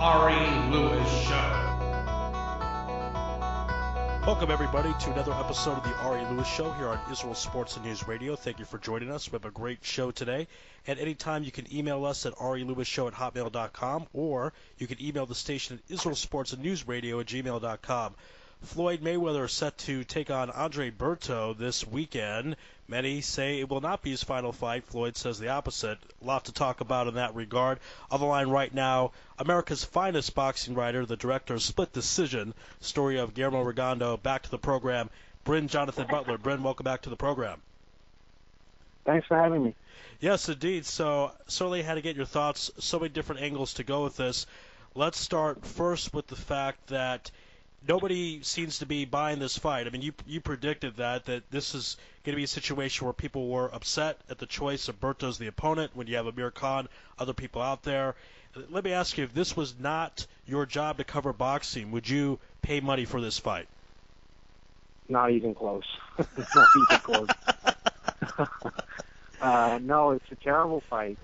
Uri Lewis Show. Welcome, everybody, to another episode of the Uri Lewis Show here on Israel Sports and News Radio. Thank you for joining us. We have a great show today. At any time, you can email us at urilewishow@hotmail.com, or you can email the station at Israel Sports and News Radio at gmail.com. Floyd Mayweather is set to take on Andre Berto this weekend. Many say it will not be his final fight. Floyd says the opposite. A lot to talk about in that regard. On the line right now, America's finest boxing writer, the director of Split Decision, story of Guillermo Rigondeaux. Back to the program, Brin-Jonathan Butler. Brin, welcome back to the program. Thanks for having me. Yes, indeed. So certainly had to get your thoughts. So many different angles to go with this. Let's start first with the fact that nobody seems to be buying this fight. I mean, you predicted that this is going to be a situation where people were upset at the choice of Berto as the opponent when you have Amir Khan, other people out there. Let me ask you, if this was not your job to cover boxing, would you pay money for this fight? Not even close. Not even close. No, it's a terrible fight.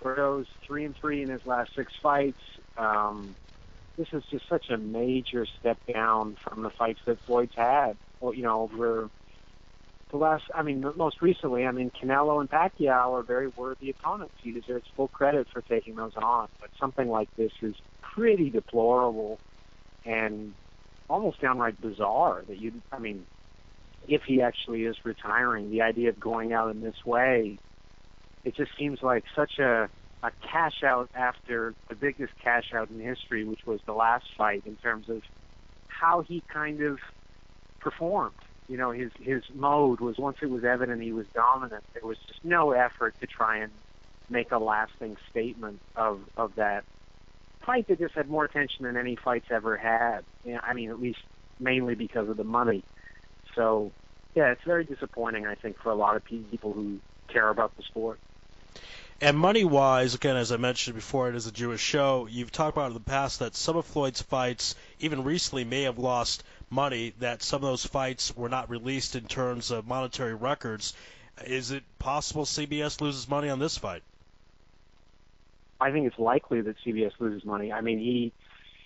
Berto's 3-3 in his last 6 fights. This is just such a major step down from the fights that Floyd's had. Well, over the last, most recently, Canelo and Pacquiao are very worthy opponents. He deserves full credit for taking those on. But something like this is pretty deplorable and almost downright bizarre that if he actually is retiring, the idea of going out in this way, it just seems like such a cash out after the biggest cash out in history, which was the last fight, in terms of how he kind of performed. His mode was, once it was evident he was dominant, there was just no effort to try and make a lasting statement of that fight that just had more attention than any fights ever had. At least mainly because of the money. So, yeah, it's very disappointing, I think, for a lot of people who care about the sport. And money-wise, again, as I mentioned before, it is a Jewish show. You've talked about in the past that some of Floyd's fights, even recently, may have lost money, that some of those fights were not released in terms of monetary records. Is it possible CBS loses money on this fight? I think it's likely that CBS loses money.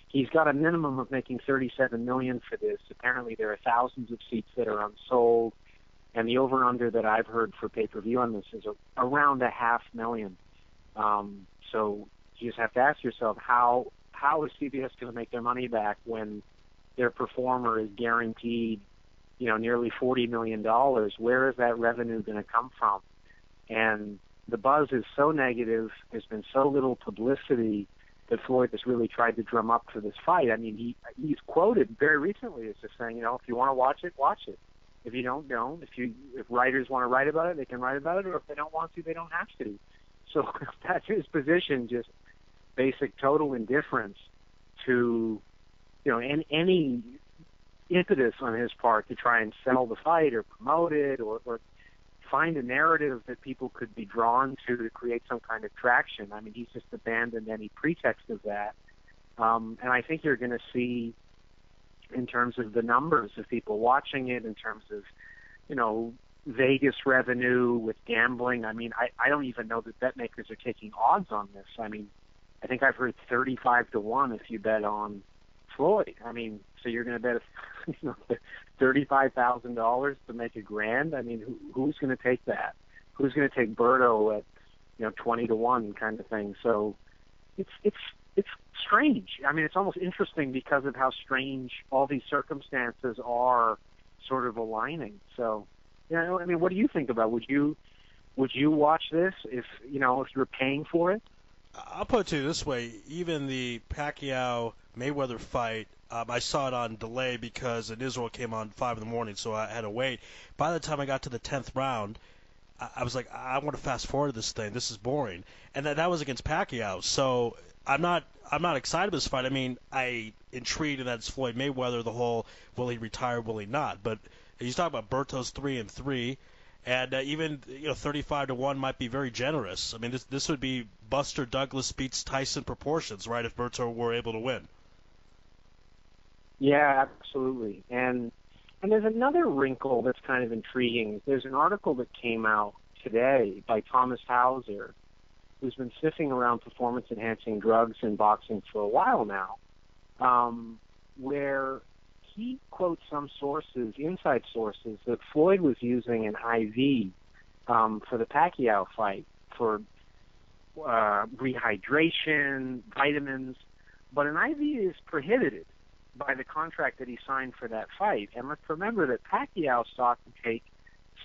He's got a minimum of making $37 million for this. Apparently there are thousands of seats that are unsold. And the over-under that I've heard for pay-per-view on this is around $500,000. So you just have to ask yourself, how is CBS going to make their money back when their performer is guaranteed, nearly $40 million? Where is that revenue going to come from? And the buzz is so negative. There's been so little publicity that Floyd has really tried to drum up for this fight. He's quoted very recently as just saying, if you want to watch it, watch it. If you don't. If writers want to write about it, they can write about it, or if they don't want to, they don't have to. So that's his position, just basic total indifference to, any impetus on his part to try and sell the fight or promote it or find a narrative that people could be drawn to create some kind of traction. He's just abandoned any pretext of that. And I think you're going to see, in terms of the numbers of people watching it, in terms of, Vegas revenue with gambling. I don't even know that bet makers are taking odds on this. I think I've heard 35-1 if you bet on Floyd. So you're going to bet $35,000 to make $1,000. Who's going to take that? Who's going to take Berto at 20-1 kind of thing? So it's strange. It's almost interesting because of how strange all these circumstances are sort of aligning. So, what do you think about it? Would you watch this if you're paying for it? I'll put it to you this way. Even the Pacquiao-Mayweather fight, I saw it on delay because in Israel it came on 5 in the morning, so I had to wait. By the time I got to the 10th round, I was like, I want to fast forward this thing. This is boring. And that was against Pacquiao. So I'm not excited about this fight. I intrigued that it's Floyd Mayweather, the whole will he retire, will he not. But you talk about Berto's 3-3, and even 35-1 might be very generous. This would be Buster Douglas beats Tyson proportions, right? If Berto were able to win. Yeah, absolutely. And there's another wrinkle that's kind of intriguing. There's an article that came out today by Thomas Hauser who's been sniffing around performance-enhancing drugs in boxing for a while now, where he quotes some sources, inside sources, that Floyd was using an IV for the Pacquiao fight for rehydration, vitamins, but an IV is prohibited by the contract that he signed for that fight. And let's remember that Pacquiao sought to take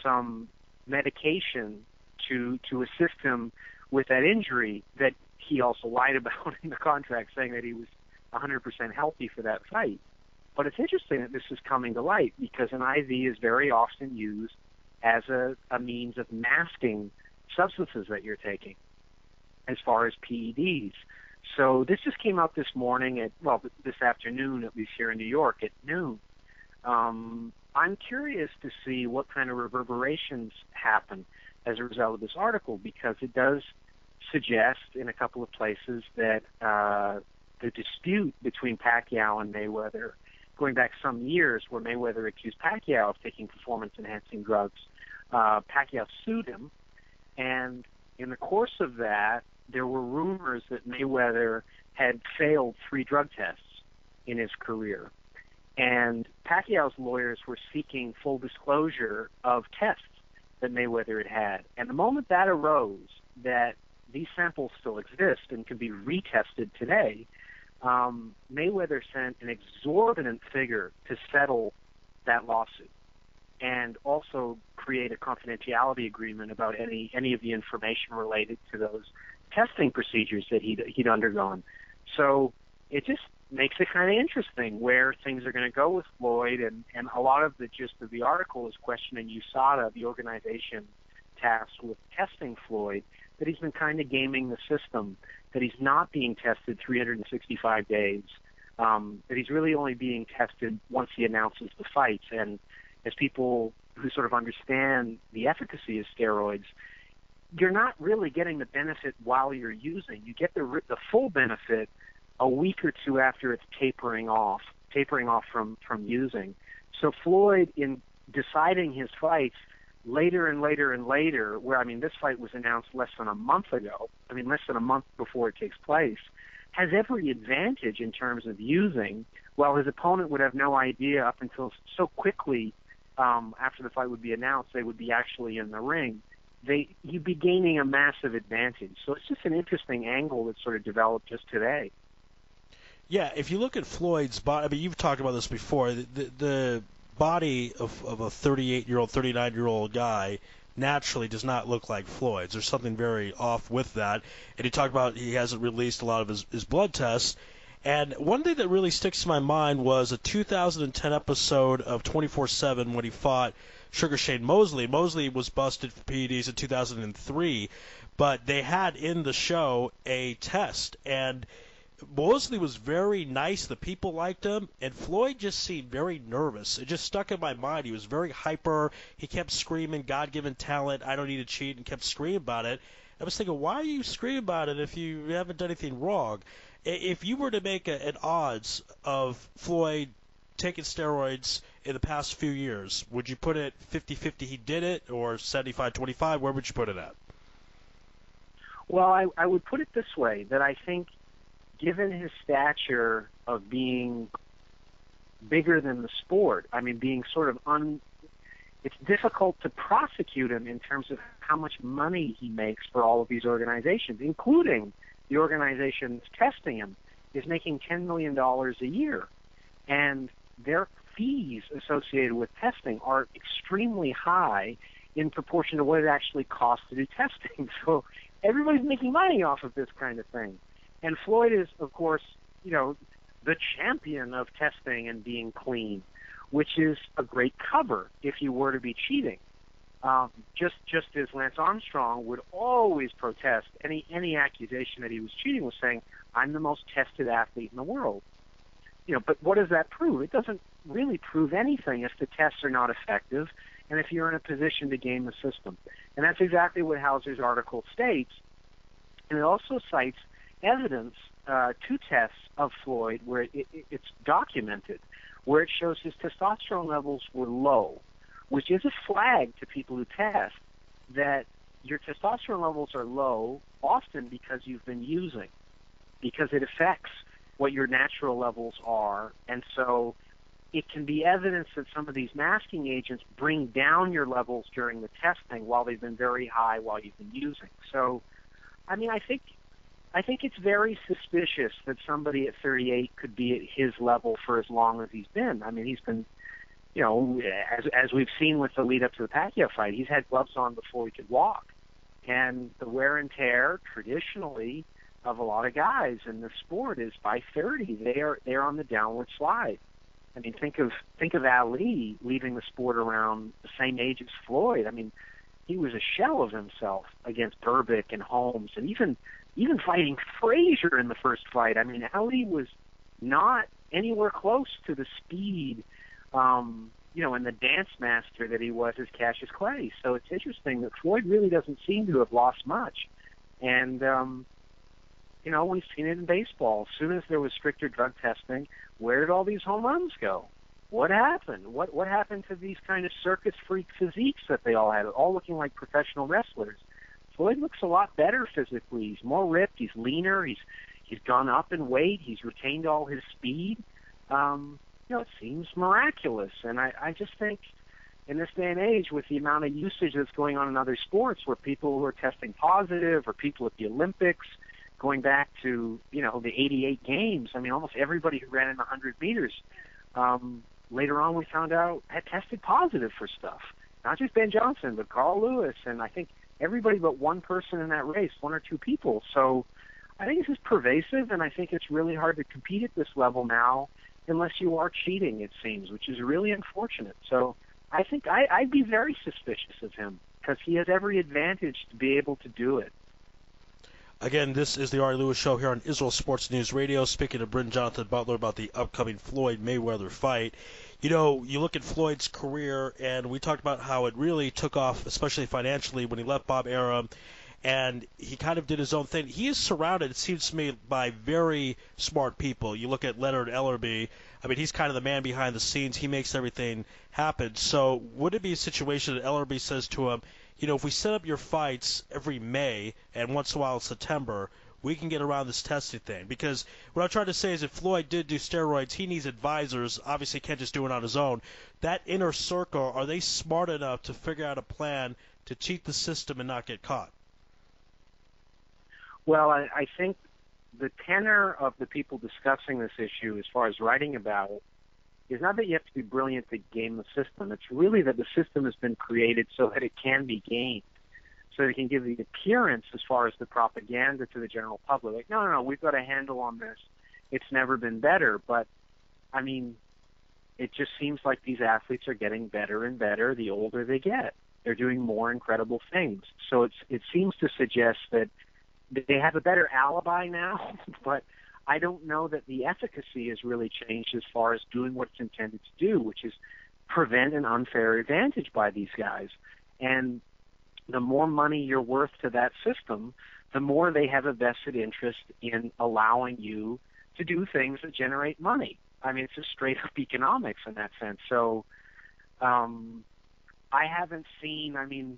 some medication to assist him with that injury that he also lied about in the contract, saying that he was 100% healthy for that fight. But it's interesting that this is coming to light because an IV is very often used as a means of masking substances that you're taking, as far as PEDs. So this just came out this morning this afternoon, at least here in New York, at noon. I'm curious to see what kind of reverberations happen as a result of this article, because it does suggest in a couple of places that the dispute between Pacquiao and Mayweather, going back some years, where Mayweather accused Pacquiao of taking performance-enhancing drugs, Pacquiao sued him, and in the course of that, there were rumors that Mayweather had failed 3 drug tests in his career. And Pacquiao's lawyers were seeking full disclosure of tests that Mayweather had had. And the moment that arose, that these samples still exist and can be retested today, Mayweather sent an exorbitant figure to settle that lawsuit and also create a confidentiality agreement about any of the information related to those testing procedures that he'd undergone. So it just makes it kind of interesting where things are going to go with Floyd, and a lot of the gist of the article is questioning USADA, the organization tasked with testing Floyd, that he's been kind of gaming the system, that he's not being tested 365 days, that he's really only being tested once he announces the fights. And as people who sort of understand the efficacy of steroids, you're not really getting the benefit while you're using. You get the full benefit a week or two after it's tapering off from using. So Floyd, in deciding his fights later and later and later, where, this fight was announced less than a month ago, less than a month before it takes place, has every advantage in terms of using, while his opponent would have no idea up until so quickly after the fight would be announced they would be actually in the ring. You'd be gaining a massive advantage. So it's just an interesting angle that sort of developed just today. Yeah, if you look at Floyd's body, you've talked about this before, the body of a 38-year-old, 39-year-old guy naturally does not look like Floyd's. There's something very off with that. And he talked about he hasn't released a lot of his blood tests. And one thing that really sticks to my mind was a 2010 episode of 24/7 when he fought Sugar Shane Mosley. Mosley was busted for PEDs in 2003, but they had in the show a test, and Mosley was very nice. The people liked him, and Floyd just seemed very nervous. It just stuck in my mind. He was very hyper. He kept screaming, God-given talent, I don't need to cheat, and kept screaming about it. I was thinking, why are you screaming about it if you haven't done anything wrong? If you were to make an odds of Floyd taking steroids in the past few years, would you put it 50-50 he did it, or 75-25? Where would you put it at? Well, I would put it this way, that I think given his stature of being bigger than the sport, being sort of it's difficult to prosecute him in terms of how much money he makes for all of these organizations, including the organization that's testing him, is making $10 million a year. And their fees associated with testing are extremely high in proportion to what it actually costs to do testing. So everybody's making money off of this kind of thing. And Floyd is, of course, the champion of testing and being clean, which is a great cover if you were to be cheating. Just as Lance Armstrong would always protest any accusation that he was cheating, was saying, I'm the most tested athlete in the world. But what does that prove? It doesn't really prove anything if the tests are not effective and if you're in a position to game the system. And that's exactly what Hauser's article states. And it also cites evidence, 2 tests of Floyd where it's documented, where it shows his testosterone levels were low, which is a flag to people who test that your testosterone levels are low often because you've been using, because it affects what your natural levels are. And so it can be evidence that some of these masking agents bring down your levels during the testing while they've been very high while you've been using. So, I mean, I think it's very suspicious that somebody at 38 could be at his level for as long as he's been. I mean, he's been, you know, as we've seen with the lead up to the Pacquiao fight, he's had gloves on before he could walk. And the wear and tear, traditionally, of a lot of guys in the sport is by 30, they're on the downward slide. I mean, think of Ali leaving the sport around the same age as Floyd. I mean, he was a shell of himself against Berbick and Holmes, and even fighting Frazier in the first fight. I mean, Ali was not anywhere close to the speed, you know, and the dance master that he was as Cassius Clay. So it's interesting that Floyd really doesn't seem to have lost much. And, you know, we've seen it in baseball. As soon as there was stricter drug testing, where did all these home runs go? What happened? What happened to these kind of circus freak physiques that they all had, all looking like professional wrestlers? Floyd looks a lot better physically. He's more ripped. He's leaner. He's gone up in weight. He's retained all his speed. You know, it seems miraculous. And I just think in this day and age, with the amount of usage that's going on in other sports, where people who are testing positive or people at the Olympics, going back to, you know, the 88 games, I mean, almost everybody who ran in 100 meters, later on we found out had tested positive for stuff. Not just Ben Johnson, but Carl Lewis, and I think everybody but one person in that race, one or two people. So I think this is pervasive, and I think it's really hard to compete at this level now unless you are cheating, it seems, which is really unfortunate. So I think I'd be very suspicious of him because he has every advantage to be able to do it. Again, this is the Uri Lewis Show here on Israel Sports News Radio, speaking to Brin-Jonathan Butler about the upcoming Floyd Mayweather fight. You know, you look at Floyd's career, and we talked about how it really took off, especially financially, when he left Bob Arum, and he kind of did his own thing. He is surrounded, it seems to me, by very smart people. You look at Leonard Ellerbe. I mean, he's kind of the man behind the scenes. He makes everything happen. So would it be a situation that Ellerbe says to him, you know, if we set up your fights every May and once in a while in September, we can get around this testing thing? Because what I'm trying to say is if Floyd did do steroids, he needs advisors. Obviously, he can't just do it on his own. That inner circle, are they smart enough to figure out a plan to cheat the system and not get caught? Well, I think the tenor of the people discussing this issue as far as writing about it is not that you have to be brilliant to game the system. It's really that the system has been created so that it can be gamed, so that it can give the appearance as far as the propaganda to the general public. Like, no, we've got a handle on this. It's never been better. But, I mean, it just seems like these athletes are getting better and better the older they get. They're doing more incredible things. So it seems to suggest that they have a better alibi now, but I don't know that the efficacy has really changed as far as doing what it's intended to do, which is prevent an unfair advantage by these guys. And the more money you're worth to that system, the more they have a vested interest in allowing you to do things that generate money. I mean, it's just straight up economics in that sense. So I haven't seen, I mean,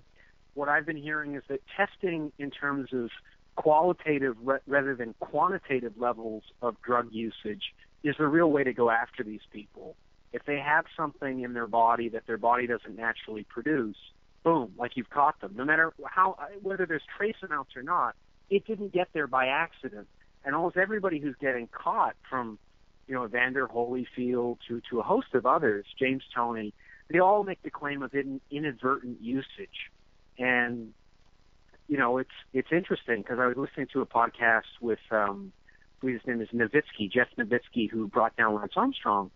what I've been hearing is that testing in terms of qualitative rather than quantitative levels of drug usage is the real way to go after these people. If they have something in their body that their body doesn't naturally produce, boom, like you've caught them. No matter how, whether there's trace amounts or not, it didn't get there by accident. And almost everybody who's getting caught, from, you know, Evander Holyfield to a host of others, James Toney, they all make the claim of inadvertent usage. And you know, it's interesting because I was listening to a podcast with, his name is Nowitzki, Jeff Nowitzki, who brought down Lance Armstrong.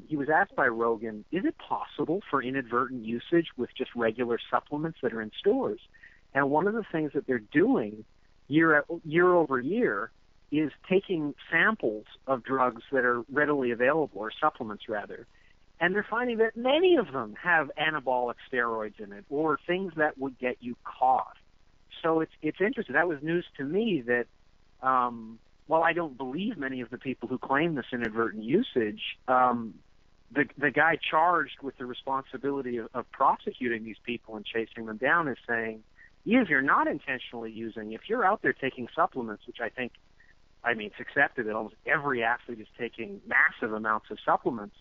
He was asked by Rogan, is it possible for inadvertent usage with just regular supplements that are in stores? And one of the things that they're doing year over year is taking samples of drugs that are readily available, or supplements rather, and they're finding that many of them have anabolic steroids in it, or things that would get you caught. So it's interesting. That was news to me that, while I don't believe many of the people who claim this inadvertent usage, the guy charged with the responsibility of prosecuting these people and chasing them down is saying, even if you're not intentionally using, if you're out there taking supplements, which it's accepted that almost every athlete is taking massive amounts of supplements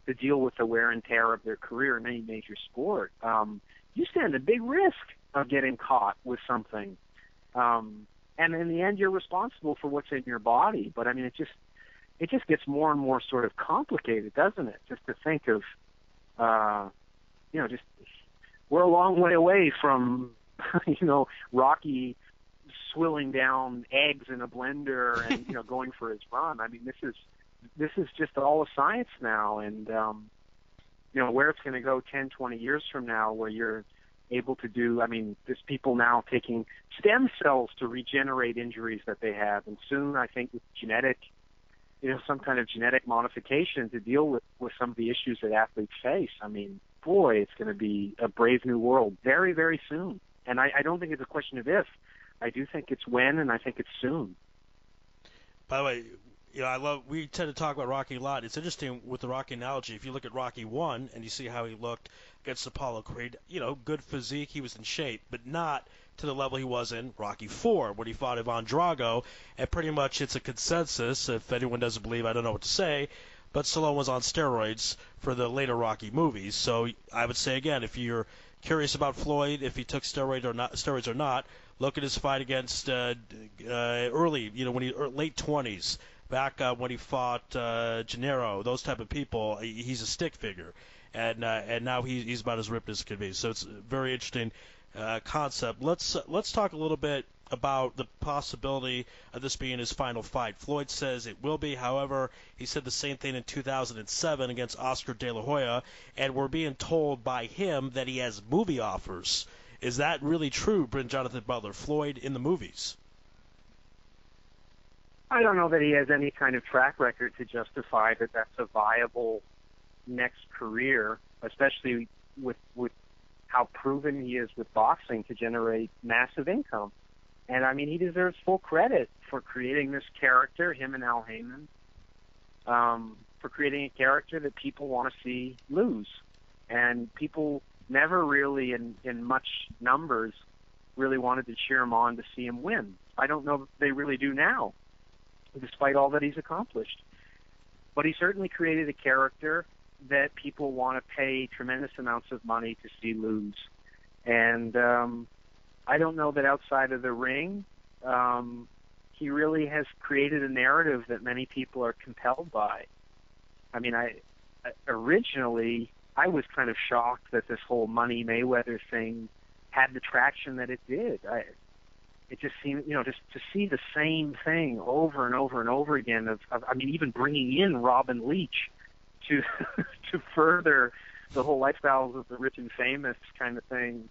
to deal with the wear and tear of their career in any major sport, you stand a big risk of getting caught with something. And in the end, you're responsible for what's in your body. But, I mean, it just gets more and more sort of complicated, doesn't it? Just to think of, just we're a long way away from, Rocky swilling down eggs in a blender and, going for his run. I mean, this is just all a science now. And, where it's going to go 10, 20 years from now, where you're able to do, there's people now taking stem cells to regenerate injuries that they have. And soon, I think, with some kind of genetic modification to deal with some of the issues that athletes face. I mean, boy, it's going to be a brave new world very, very soon. And I don't think it's a question of if. I do think it's when, and I think it's soon. By the way, we tend to talk about Rocky a lot. It's interesting with the Rocky analogy. If you look at Rocky 1 and you see how he looked against Apollo Creed, good physique, he was in shape, but not to the level he was in Rocky 4 when he fought Ivan Drago. And pretty much it's a consensus. If anyone doesn't believe, I don't know what to say. But Stallone was on steroids for the later Rocky movies. So I would say, again, if you're curious about Floyd, if he took steroids or not, look at his fight against early, when he late 20s. Back when he fought Gennaro, those type of people, he's a stick figure, and now he's about as ripped as can be. So it's a very interesting concept. Let's talk a little bit about the possibility of this being his final fight. Floyd says it will be. However, he said the same thing in 2007 against Oscar De La Hoya, and we're being told by him that he has movie offers. Is that really true, Brin-Jonathan Butler? Floyd in the movies? I don't know that he has any kind of track record to justify that that's a viable next career, especially with how proven he is with boxing to generate massive income. And, he deserves full credit for creating this character, him and Al Heyman, for creating a character that people want to see lose. And people never really, in much numbers, really wanted to cheer him on to see him win. I don't know if they really do now, despite all that he's accomplished. But he certainly created a character that people want to pay tremendous amounts of money to see lose. And I don't know that outside of the ring, he really has created a narrative that many people are compelled by. Originally, I was kind of shocked that this whole Money Mayweather thing had the traction that it did. It just seemed, just to see the same thing over and over and over again even bringing in Robin Leach to to further the whole lifestyles of the rich and famous kind of thing.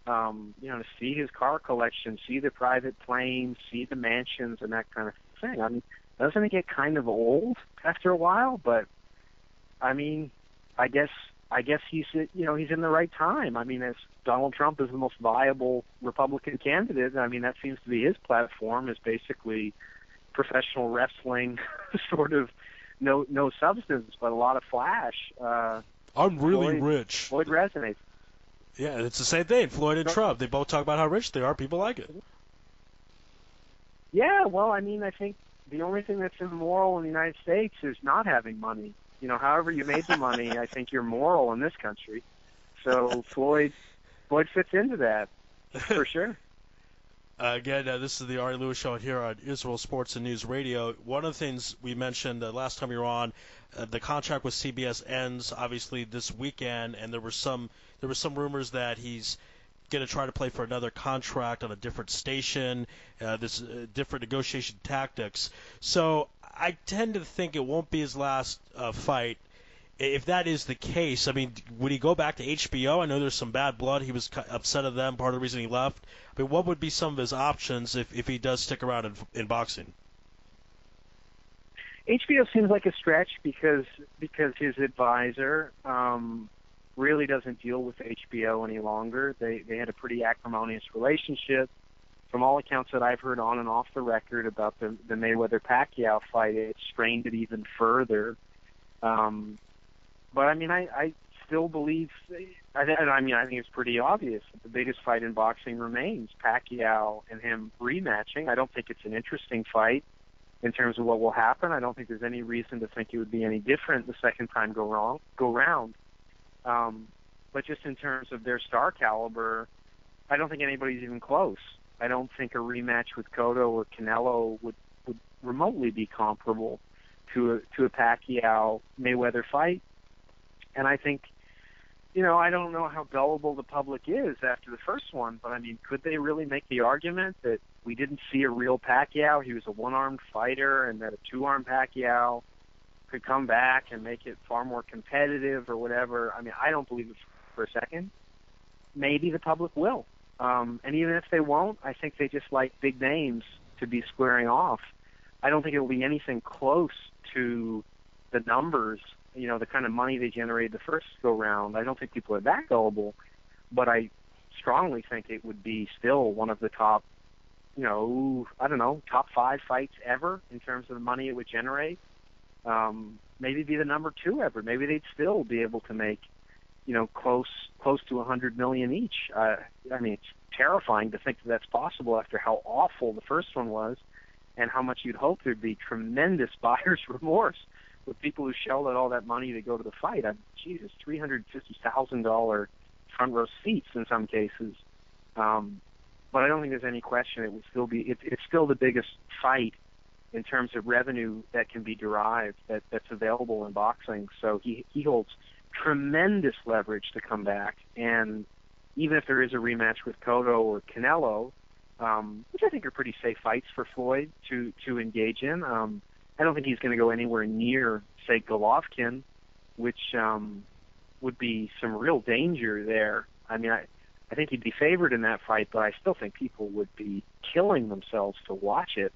To see his car collection, see the private planes, see the mansions and that kind of thing. Doesn't it get kind of old after a while? But I guess he's he's in the right time. As Donald Trump is the most viable Republican candidate, that seems to be his platform, is basically professional wrestling, sort of no substance, but a lot of flash. I'm really rich. Floyd resonates. Yeah, it's the same thing. Floyd and Trump, they both talk about how rich they are. People like it. Yeah, well, I think the only thing that's immoral in the United States is not having money. However you made the money, I think you're moral in this country. So Floyd fits into that, for sure. Again, this is the Uri Lewis Show here on Israel Sports and News Radio. One of the things we mentioned last time you were on, the contract with CBS ends obviously this weekend, and there were some rumors that he's going to try to play for another contract on a different station, different negotiation tactics. So I tend to think it won't be his last fight. If that is the case, would he go back to HBO? I know there's some bad blood. He was upset at them, part of the reason he left. What would be some of his options if he does stick around in boxing? HBO seems like a stretch because his advisor really doesn't deal with HBO any longer. They had a pretty acrimonious relationship. From all accounts that I've heard on and off the record about the Mayweather-Pacquiao fight, it strained it even further. But I still believe, I think it's pretty obvious that the biggest fight in boxing remains Pacquiao and him rematching. I don't think it's an interesting fight in terms of what will happen. I don't think there's any reason to think it would be any different the second time go round. But just in terms of their star caliber, I don't think anybody's even close. I don't think a rematch with Cotto or Canelo would remotely be comparable to a Pacquiao Mayweather fight. And I think, I don't know how gullible the public is after the first one, but I mean, could they really make the argument that we didn't see a real Pacquiao? He was a one-armed fighter, and that a two-armed Pacquiao could come back and make it far more competitive or whatever. I mean, I don't believe it for a second. Maybe the public will. And even if they won't, I think they just like big names to be squaring off. I don't think it will be anything close to the numbers, the kind of money they generated the first go-round. I don't think people are that gullible, but I strongly think it would be still one of the top, top 5 fights ever in terms of the money it would generate. Maybe be the number 2 ever. Maybe they'd still be able to make, close to $100 million each. I mean, it's terrifying to think that that's possible after how awful the first one was, and how much you'd hope there'd be tremendous buyer's remorse with people who shelled out all that money to go to the fight. Jesus, $350,000 front row seats in some cases. But I don't think there's any question it would still be. It's still the biggest fight in terms of revenue that can be derived that's available in boxing. So he holds tremendous leverage to come back. And even if there is a rematch with Cotto or Canelo, which I think are pretty safe fights for Floyd to engage in, I don't think he's going to go anywhere near, say, Golovkin, which would be some real danger there. I mean, I think he'd be favored in that fight, but I still think people would be killing themselves to watch it.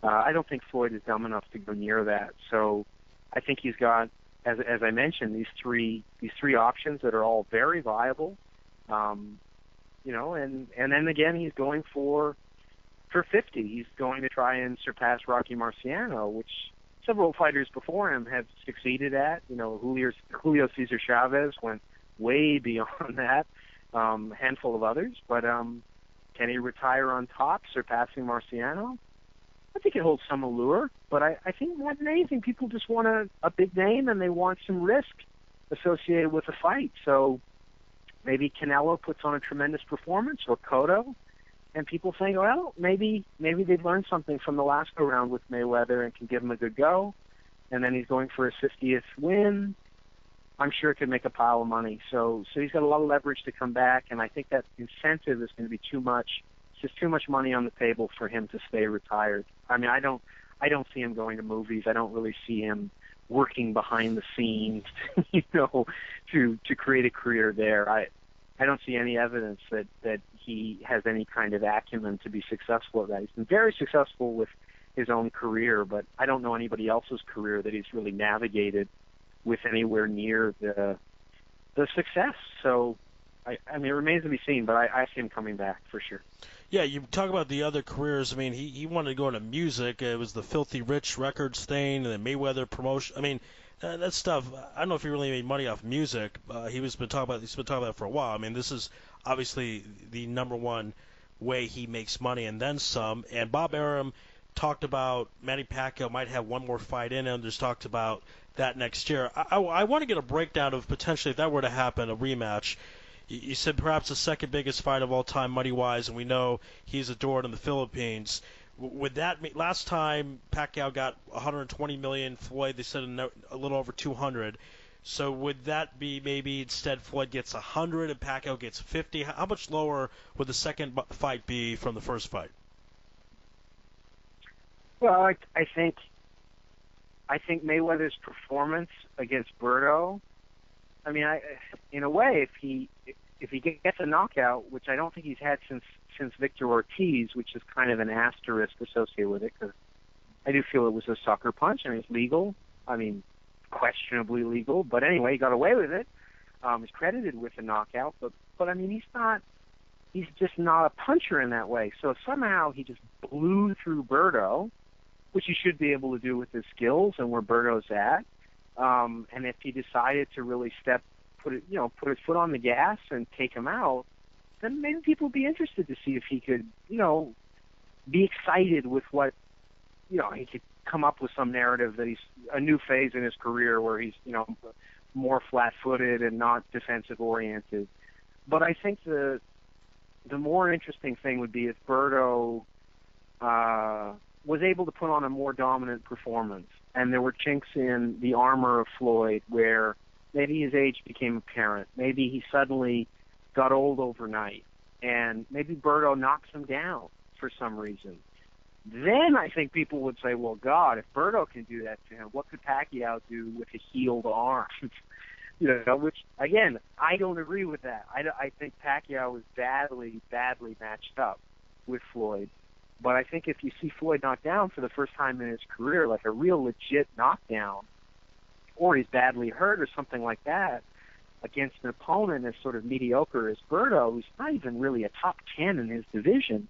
I don't think Floyd is dumb enough to go near that. So I think he's got, as I mentioned, these three options that are all very viable. And then again, he's going for 50. He's going to try and surpass Rocky Marciano, which several fighters before him have succeeded at. Julio Cesar Chavez went way beyond that. A handful of others, but can he retire on top, surpassing Marciano? I think it holds some allure, but I think more than anything, people just want a big name and they want some risk associated with the fight. So maybe Canelo puts on a tremendous performance, or Cotto, and people think, well, maybe they've learned something from the last go-round with Mayweather and can give him a good go, and then he's going for his 50th win. I'm sure it could make a pile of money. So he's got a lot of leverage to come back, and I think that incentive is going to be too much. It's just too much money on the table for him to stay retired. I mean, I don't see him going to movies. I don't really see him working behind the scenes, to create a career there. I don't see any evidence that he has any kind of acumen to be successful at that. He's been very successful with his own career, but I don't know anybody else's career that he's really navigated with anywhere near the success. So, I mean, it remains to be seen, but I see him coming back for sure. Yeah, you talk about the other careers. I mean, he wanted to go into music. It was the Filthy Rich records thing, and the Mayweather promotion. I mean, that stuff. I don't know if he really made money off music. He's been talking about it for a while. I mean, this is obviously the number one way he makes money, and then some. And Bob Arum talked about Manny Pacquiao might have one more fight in him. There's talked about that next year. I want to get a breakdown of potentially if that were to happen, a rematch. You said perhaps the second biggest fight of all time, money-wise, and we know he's adored in the Philippines. Would that mean last time Pacquiao got $120 million, Floyd they said a little over 200. So would that be maybe instead Floyd gets 100 and Pacquiao gets 50? How much lower would the second fight be from the first fight? Well, I think Mayweather's performance against Berto. I mean, in a way, if he gets a knockout, which I don't think he's had since Victor Ortiz, which is kind of an asterisk associated with it, because I do feel it was a sucker punch. I mean, it's legal. I mean, questionably legal, but anyway, he got away with it. He's credited with a knockout, but I mean, he's just not a puncher in that way. So if somehow he just blew through Berto, which he should be able to do with his skills and where Berto's at, and if he decided to really step put his foot on the gas and take him out, then maybe people would be interested to see if he could, be excited with what, he could come up with some narrative that he's a new phase in his career where he's, more flat-footed and not defensive-oriented. But I think the more interesting thing would be if Berto was able to put on a more dominant performance, and there were chinks in the armor of Floyd where maybe his age became apparent, maybe he suddenly got old overnight, and maybe Berto knocks him down for some reason. Then I think people would say, well, God, if Berto can do that to him, what could Pacquiao do with a healed arm? Which, again, I don't agree with that. I think Pacquiao was badly matched up with Floyd. But I think if you see Floyd knocked down for the first time in his career, like a real legit knockdown, or he's badly hurt or something like that, against an opponent as sort of mediocre as Berto, who's not even really a top 10 in his division,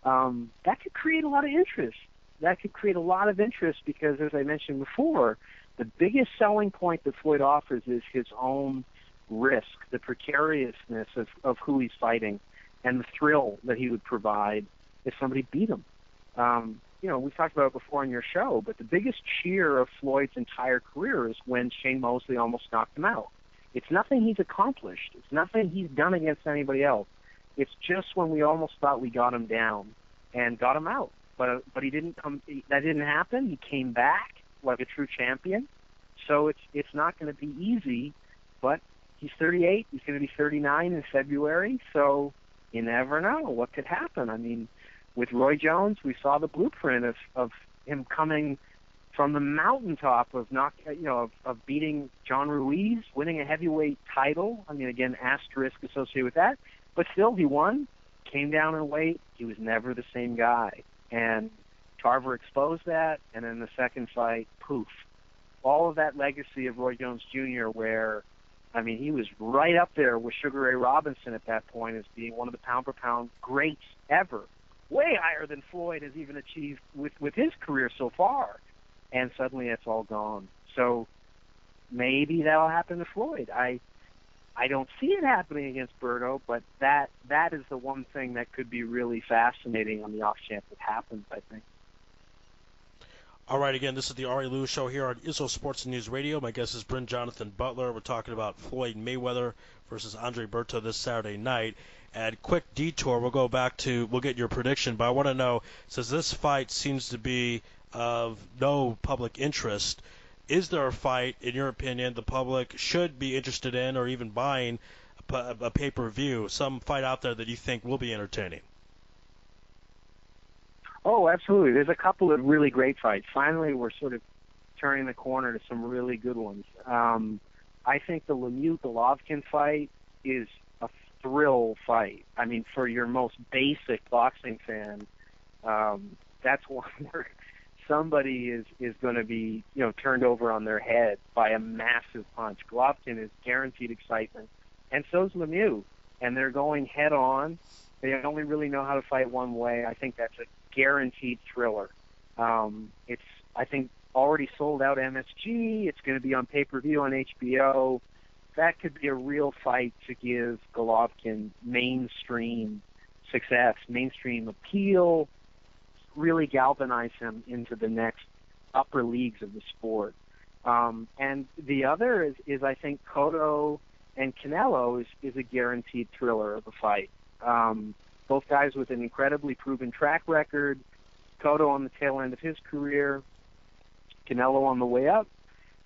that could create a lot of interest. That could create a lot of interest because, as I mentioned before, the biggest selling point that Floyd offers is his own risk, the precariousness of who he's fighting, and the thrill that he would provide if somebody beat him. We've talked about it before on your show, but the biggest cheer of Floyd's entire career is when Shane Mosley almost knocked him out. It's nothing he's accomplished. It's nothing he's done against anybody else. It's just when we almost thought we got him down and got him out. But he didn't come. That didn't happen. He came back like a true champion. So it's not going to be easy. But he's 38. He's going to be 39 in February. So you never know what could happen. I mean, with Roy Jones, we saw the blueprint of him coming from the mountaintop of beating John Ruiz, winning a heavyweight title. I mean, again, asterisk associated with that. But still, he won, came down in weight. He was never the same guy. And Tarver exposed that, and in the second fight, poof. All of that legacy of Roy Jones Jr., where, I mean, he was right up there with Sugar Ray Robinson at that point as being one of the pound-for-pound greats ever. Way higher than Floyd has even achieved with his career so far. And suddenly it's all gone. So maybe that'll happen to Floyd. I don't see it happening against Berto, but that is the one thing that could be really fascinating on the off chance it happens, I think. All right, again, this is the Uri Lewis Show here on Israel Sports and News Radio. My guest is Brin-Jonathan Butler. We're talking about Floyd Mayweather versus Andre Berto this Saturday night. And quick detour, we'll get your prediction, but I want to know, since this fight seems to be of no public interest, is there a fight, in your opinion, the public should be interested in or even buying a pay-per-view, some fight out there that you think will be entertaining? Oh, absolutely. There's a couple of really great fights. Finally, we're sort of turning the corner to some really good ones. I think the Lemieux-Golovkin fight is a thrill fight. I mean, for your most basic boxing fan, that's one where somebody is going to be, turned over on their head by a massive punch. Golovkin is guaranteed excitement, and so's Lemieux. And they're going head on. They only really know how to fight one way. I think that's a guaranteed thriller. It's, I think, already sold out MSG. It's going to be on pay-per-view on HBO. That could be a real fight to give Golovkin mainstream success, mainstream appeal, really galvanize him into the next upper leagues of the sport. And the other is I think Cotto and Canelo is a guaranteed thriller of a fight. Both guys with an incredibly proven track record. Cotto on the tail end of his career, Canelo on the way up.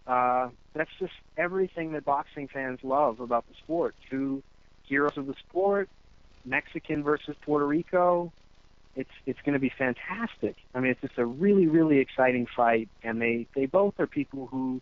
That's just everything that boxing fans love about the sport. Two heroes of the sport, Mexican versus Puerto Rico. It's going to be fantastic. I mean, it's just a really, really exciting fight, and they both are people who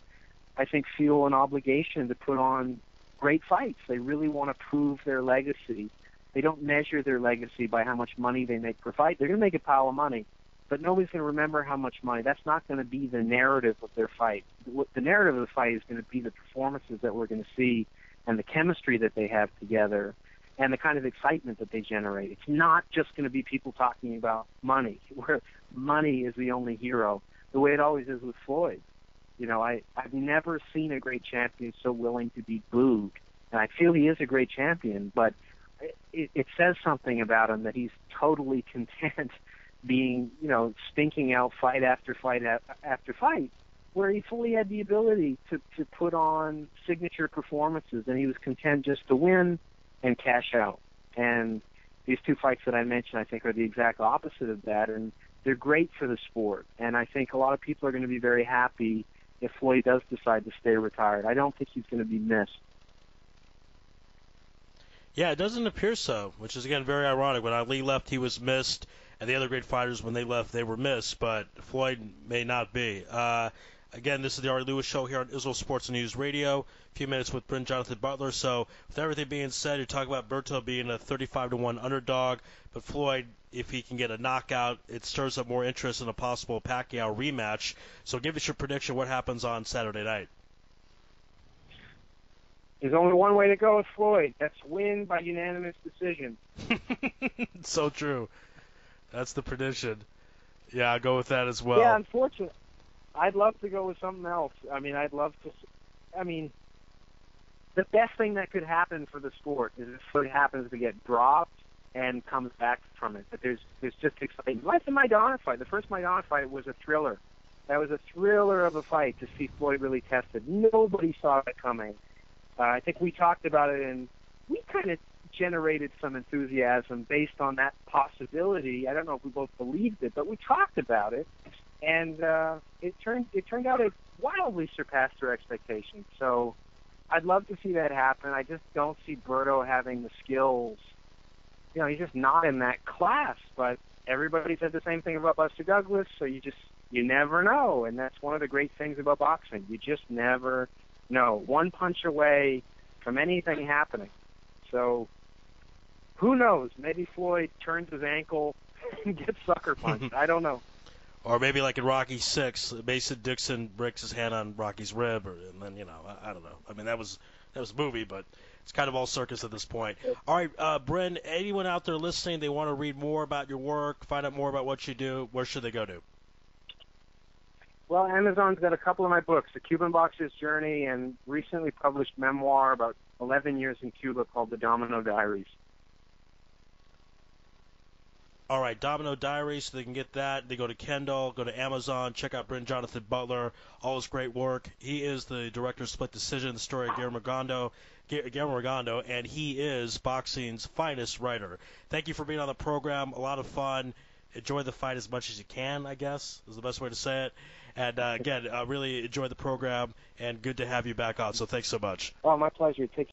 I think feel an obligation to put on great fights. They really want to prove their legacy. They don't measure their legacy by how much money they make per fight. They're going to make a pile of money, but nobody's going to remember how much money. That's not going to be the narrative of their fight. The narrative of the fight is going to be the performances that we're going to see and the chemistry that they have together and the kind of excitement that they generate. It's not just going to be people talking about money, where money is the only hero, the way it always is with Floyd. I've never seen a great champion so willing to be booed and I feel he is a great champion, but it says something about him that he's totally content being, stinking out fight after fight after fight, where he fully had the ability to put on signature performances, and he was content just to win and cash out. And these two fights that I mentioned, I think, are the exact opposite of that, and they're great for the sport. And I think a lot of people are going to be very happy if Floyd does decide to stay retired. I don't think he's going to be missed. Yeah, it doesn't appear so, which is, again, very ironic. When Ali left, he was missed, and the other great fighters, when they left, they were missed, but Floyd may not be. Again, this is the Uri Lewis Show here on Israel Sports News Radio. A few minutes with Brin-Jonathan Butler. So, with everything being said, you're talking about Berto being a 35-1 underdog, but Floyd, if he can get a knockout, it stirs up more interest in a possible Pacquiao rematch. So, give us your prediction. What happens on Saturday night? There's only one way to go with Floyd. That's win by unanimous decision. So true. That's the prediction. Yeah, I'll go with that as well. Yeah, unfortunately. I'd love to go with something else. The best thing that could happen for the sport is if Floyd happens to get dropped and comes back from it. But there's just excitement. Like the Maidana fight. The first Maidana fight was a thriller. That was a thriller of a fight to see Floyd really tested. Nobody saw it coming. I think we talked about it, and we kind of generated some enthusiasm based on that possibility. I don't know if we both believed it, but we talked about it, and it turned out it wildly surpassed our expectations. So I'd love to see that happen. I just don't see Berto having the skills. He's just not in that class. But everybody said the same thing about Buster Douglas, so you never know, and that's one of the great things about boxing. You just never know. One punch away from anything happening. So who knows? Maybe Floyd turns his ankle and gets sucker punched. I don't know. Or maybe like in Rocky VI, Mason Dixon breaks his hand on Rocky's rib, and then I don't know. I mean, that was a movie, but it's kind of all circus at this point. All right, Brin, anyone out there listening, they want to read more about your work, find out more about what you do, where should they go to? Well, Amazon's got a couple of my books, The Cuban Boxer's Journey, and recently published memoir about 11 years in Cuba called The Domino Diaries. All right, Domino Diaries, so they can get that. They go to Kindle, go to Amazon, check out Brin-Jonathan Butler, all his great work. He is the director of Split Decision, the story of Guillermo Rigondeaux, and he is boxing's finest writer. Thank you for being on the program. A lot of fun. Enjoy the fight as much as you can, I guess, is the best way to say it. And, again, really enjoy the program, and good to have you back on. So thanks so much. Oh, my pleasure. Take